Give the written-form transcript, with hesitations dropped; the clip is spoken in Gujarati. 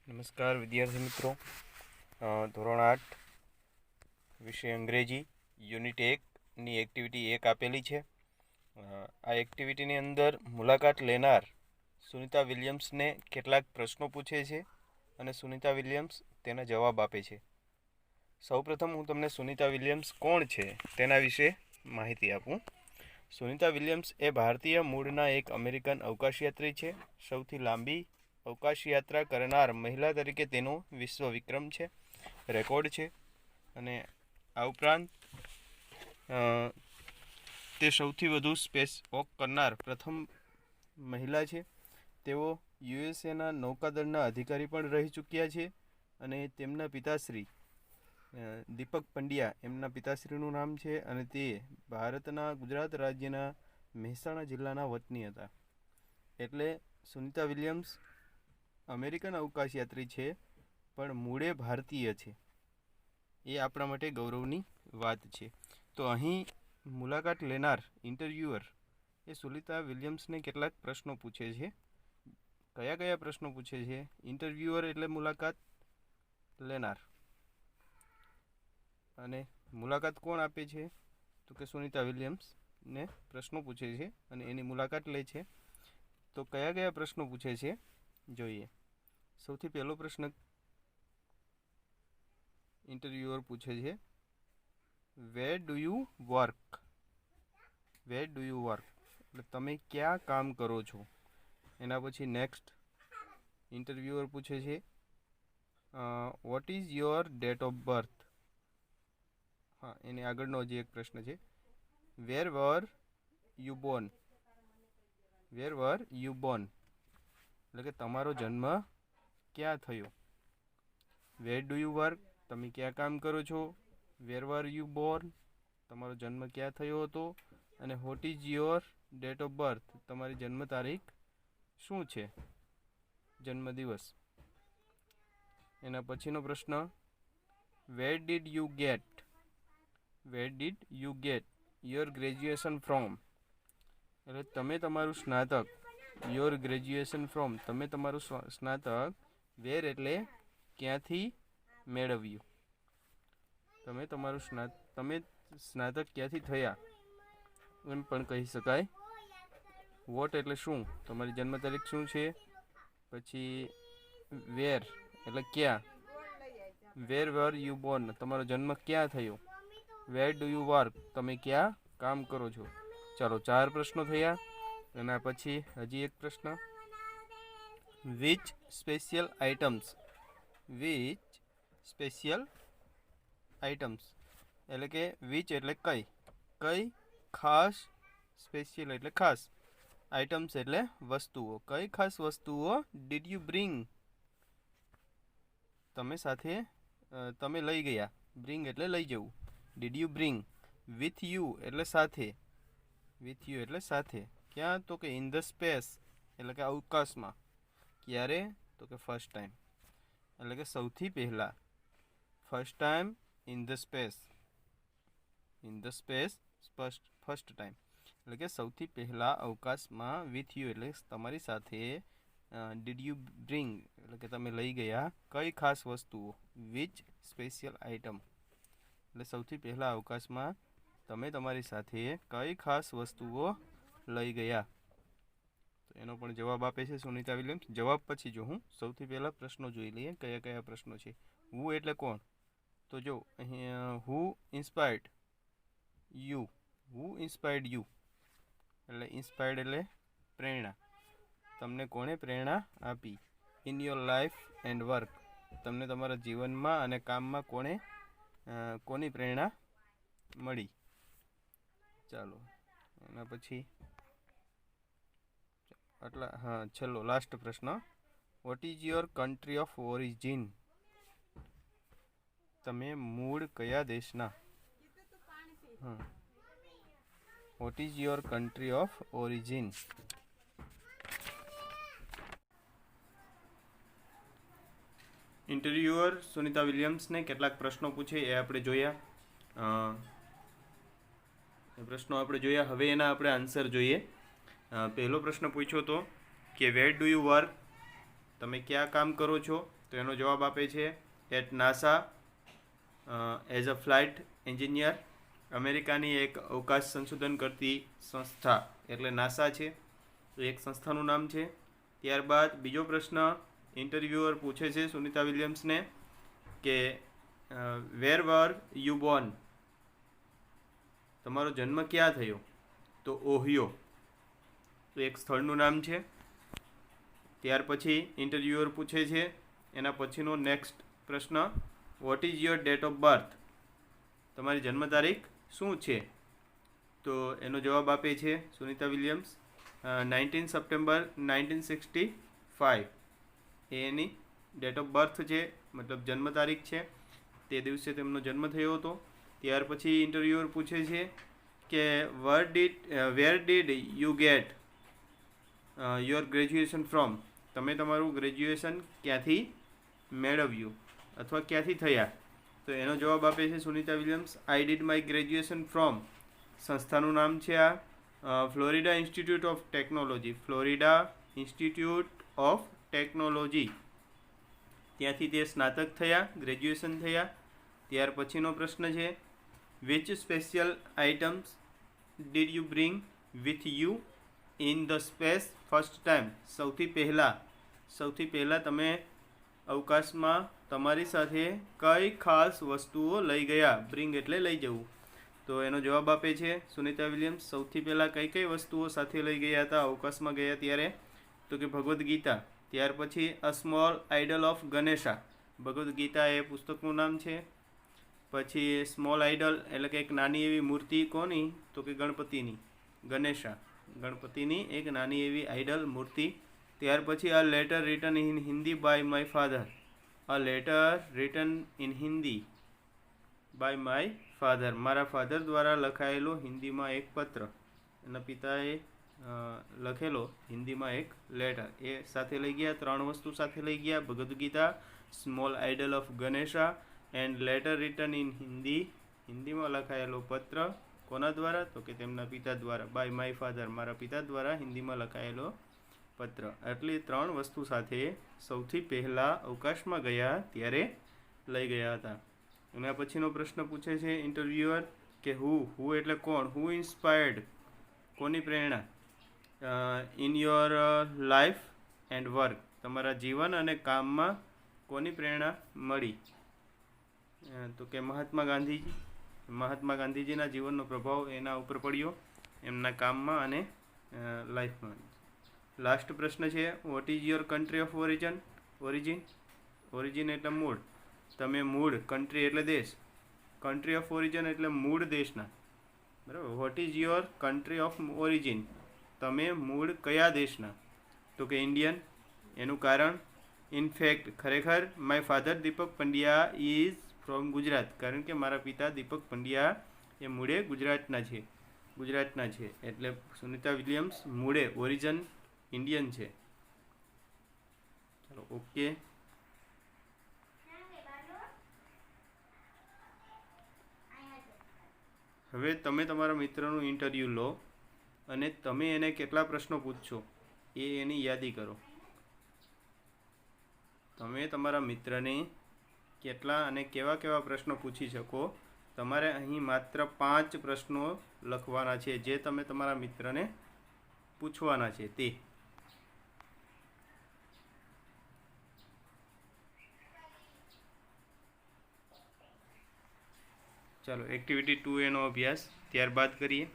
નમસ્કાર વિદ્યાર્થી મિત્રો. ધોરણ 8 વિષય અંગ્રેજી યુનિટ 1ની એક્ટિવિટી 1 આપેલી છે. આ એક્ટિવિટીની અંદર મુલાકાત લેનાર સુનિતા વિલિયમ્સને કેટલાક પ્રશ્નો પૂછે છે અને સુનિતા વિલિયમ્સ તેના જવાબ આપે છે. સૌપ્રથમ હું તમને સુનિતા વિલિયમ્સ કોણ છે તેના વિશે માહિતી આપું. સુનિતા વિલિયમ્સ એ ભારતીય મૂળના એક અમેરિકન અવકાશયાત્રી છે. સૌથી લાંબી અવકાશ યાત્રા કરનાર મહિલા તરીકે તેનો વિશ્વ વિક્રમ છે, રેકોર્ડ છે. અને આ ઉપરાંત તે સૌથી વધુ સ્પેસ વોક કરનાર પ્રથમ મહિલા છે. તેઓ યુએસએના નૌકાદળના અધિકારી પણ રહી ચૂક્યા છે અને તેમના પિતાશ્રી દીપક પંડ્યા એમના પિતાશ્રીનું નામ છે અને તે ભારતના ગુજરાત રાજ્યના મહેસાણા જિલ્લાના વતની હતા. એટલે સુનિતા વિલિયમ્સ અમેરિકન અવકાશયાત્રી છે પણ મૂળે ભારતીય છે. એ આપણા માટે ગૌરવની વાત છે. તો અહીં મુલાકાત લેનાર ઇન્ટરવ્યુઅર એ સુનિતા વિલિયમ્સને કેટલાક પ્રશ્નો પૂછે છે. કયા કયા પ્રશ્નો પૂછે છે? ઇન્ટરવ્યુઅર એટલે મુલાકાત લેનાર, અને મુલાકાત કોણ આપે છે? તો કે સુનિતા વિલિયમ્સને પ્રશ્નો પૂછે છે અને એની મુલાકાત લે છે. તો કયા કયા પ્રશ્નો પૂછે છે જોઈએ. સૌથી પહેલો પ્રશ્ન ઇન્ટરવ્યુઅર પૂછે છે, where do you work? Where do you work એટલે તમે ક્યાં કામ કરો છો? એના પછી નેક્સ્ટ ઇન્ટરવ્યુઅર પૂછે છે, what is your date of birth? હા, એની આગળનો હજી એક પ્રશ્ન છે, where were you born? Where were you born એટલે કે તમારો જન્મ ક્યાં થયો? વેર ડુ યુ વર્ક તમે ક્યાં કામ કરો છો? વેર વર યુ બોર્ન તમારો જન્મ ક્યાં થયો હતો? અને what is your date of birth તમારી જન્મ તારીખ શું છે, જન્મદિવસ. એના પછીનો પ્રશ્ન, where did you get? Where did you get your graduation from? એટલે તમે તમારું સ્નાતક, યોર ગ્રેજ્યુએશન ફ્રોમ તમે તમારું સ્નાતક વેર એટલે ક્યાંથી મેળવ્યું? તમે સ્નાતક ક્યાંથી થયા એમ પણ કહી શકાય. વોટ એટલે શું, તમારી જન્મ તારીખ શું છે. પછી વેર એટલે ક્યાં, વેર વર યુ બોર્ન તમારો જન્મ ક્યાં થયો. વેર ડુ યુ વર્ક તમે ક્યાં કામ કરો છો. ચાલો, 4 પ્રશ્નો થયા. એના પછી હજી એક પ્રશ્ન, which special items? Which special items એટલે કે વિચ એટલે કઈ, કઈ ખાસ, સ્પેશિયલ એટલે ખાસ, આઇટમ્સ એટલે વસ્તુઓ, કઈ ખાસ વસ્તુઓ ડીડ યુ બ્રિંગ તમે સાથે તમે લઈ ગયા. બ્રિંગ એટલે લઈ જવું, did you bring. With you એટલે સાથે, વિથ યુ એટલે સાથે. ક્યાં? તો કે ઇન ધ સ્પેસ એટલે કે અવકાશમાં. ક્યારે? તો કે ફર્સ્ટ ટાઈમ એટલે કે સૌથી પહેલાં. First time in the space, in the space first time એટલે કે સૌથી પહેલાં અવકાશમાં. વિથ યુ એટલે તમારી સાથે. ડીડ યુ બ્રિંગ એટલે કે તમે લઈ ગયા કઈ ખાસ વસ્તુઓ. વિચ સ્પેશિયલ આઇટમ એટલે સૌથી પહેલાં અવકાશમાં તમે તમારી સાથે કઈ ખાસ વસ્તુઓ લઈ ગયા. તો એનો પણ જવાબ આપે છે સુનિતા વિલિયમ્સ. જવાબ પછી જો હું સૌથી પહેલાં પ્રશ્નો જોઈ લઈએ કયા કયા પ્રશ્નો છે. હુ એટલે કોણ? તો જો અહીંયા who inspired you, who inspired you એટલે ઇન્સ્પાયર્ડ એટલે પ્રેરણા, તમને કોણે પ્રેરણા આપી. In your life and work તમને તમારા જીવનમાં અને કામમાં કોની પ્રેરણા મળી. ચાલો, એના પછી છેલ્લો લાસ્ટ પ્રશ્ન, what is your country of origin? તમે મૂળ કયા દેશના? What is your country of origin? Interviewer Sunita વિલિયમ્સને કેટલાક પ્રશ્નો પૂછે એ આપણે જોયા. હવે એના આપણે આન્સર જોઈએ. પહેલો પ્રશ્ન પૂછ્યો હતો કે વેર ડુ યુ વર્ક તમે ક્યાં કામ કરો છો. તો એનો જવાબ આપે છે at NASA as a flight engineer. અમેરિકાની એક અવકાશ સંશોધન કરતી સંસ્થા એટલે નાસા છે, તો એક સંસ્થાનું નામ છે. ત્યારબાદ બીજો પ્રશ્ન ઇન્ટરવ્યુઅર પૂછે છે સુનિતા વિલિયમ્સને કે વેર વર યુ બોર્ન, તમારો જન્મ ક્યાં થયો? તો ઓહિયો, તો એક સ્થળનું નામ છે. ત્યાર પછી ઇન્ટરવ્યુઅર પૂછે છે એના પછીનો નેક્સ્ટ પ્રશ્ન what is your date of birth, તમારી જન્મ તારીખ શું છે? તો એનો જવાબ આપે છે સુનિતા વિલિયમ્સ 19 સપ્ટેમ્બર 1965 એ એની ડેટ ઓફ બર્થ છે, મતલબ જન્મ તારીખ છે, તે દિવસે તેમનો જન્મ થયો હતો. ત્યાર પછી ઇન્ટરવ્યુઅર પૂછે છે કે વેર did you get your graduation from, તમે તમારું ગ્રેજ્યુએશન ક્યાંથી મેળવ્યું અથવા ક્યાંથી થયા? તો એનો જવાબ આપે છે Sunita Williams I did my graduation from, સંસ્થાનું નામ છે આ Florida institute of technology, Florida institute of technology, ત્યાંથી તે સ્નાતક થયા, ગ્રેજ્યુએશન થયા. ત્યાર પછીનો પ્રશ્ન છે which special items did you bring with you in the space first time, સૌથી પહેલાં તમે અવકાશમાં તમારી સાથે કઈ ખાસ વસ્તુઓ લઈ ગયા? બ્રિંગ એટલે લઈ જવું. તો એનો જવાબ આપે છે સુનિતા વિલિયમ્સ સૌથી પહેલાં કઈ વસ્તુઓ સાથે લઈ ગયા હતા અવકાશમાં ગયા ત્યારે? તો કે ભગવદ્ ગીતા. ત્યાર પછી a small idol of Ganesha, Bhagavad Gita એ પુસ્તકનું નામ છે. પછી સ્મોલ આઇડલ એટલે કે એક નાની એવી મૂર્તિ કોની? તો કે ગણપતિની, ગણેશા, ગણપતિની એક નાની એવી આઇડલ મૂર્તિ. ત્યાર પછી a letter written in Hindi by my father, a letter written in Hindi by my father, મારા ફાધર દ્વારા લખાયેલો હિન્દીમાં એક પત્ર, એના પિતાએ લખેલો હિન્દીમાં એક લેટર, એ સાથે લઈ ગયા. 3 વસ્તુ સાથે લઈ ગયા, Bhagavad Gita, small idol of Ganesha and letter written in Hindi, હિન્દીમાં લખાયેલો પત્ર, કોના દ્વારા? તો કે તેમના પિતા દ્વારા, બાય માય ફાધર, મારા પિતા દ્વારા હિન્દીમાં લખાયેલો પત્ર. આટલી 3 વસ્તુ સાથે સૌથી પહેલાં અવકાશમાં ગયા ત્યારે લઈ ગયા હતા. એના પછીનો પ્રશ્ન પૂછે છે ઇન્ટરવ્યુઅર કે હુ એટલે કોણ? હુ ઇન્સ્પાયર્ડ, કોની પ્રેરણા? In your life and work, તમારા જીવન અને કામમાં કોની પ્રેરણા મળી? તો કે મહાત્મા ગાંધીજીના જીવનનો પ્રભાવ એના ઉપર પડ્યો, એમના કામમાં અને લાઈફમાં. લાસ્ટ પ્રશ્ન છે what is your country of origin એટલે મૂળ, તમે મૂળ, કન્ટ્રી એટલે દેશ, કન્ટ્રી ઓફ ઓરિજિન એટલે મૂળ દેશના, બરાબર. Vote is your country of origin, તમે મૂળ કયા દેશના? તો કે ઇન્ડિયન. એનું કારણ ઇનફેક્ટ, ખરેખર, my father Deepak Pandya is from Gujarat, કારણ કે મારા પિતા દીપક પંડ્યા એ મૂળે ગુજરાતના છે. એટલે સુનિતા વિલિયમ્સ મૂળે ઓરિજિન ઇન્ડિયન છે. ચાલો, ઓકે. હવે તમે તમારા મિત્રનું ઇન્ટરવ્યૂ લો અને તમે એને કેટલા પ્રશ્નો પૂછશો એની યાદી કરો. તમે તમારા મિત્રને કેટલા અને કેવા પ્રશ્નો પૂછી શકો? તમારે અહીં માત્ર 5 પ્રશ્નો લખવાના છે જે તમે તમારા મિત્રને પૂછવાના છે તે. ચાલો, એક્ટિવિટી 2 એનો અભ્યાસ ત્યારબાદ કરીએ.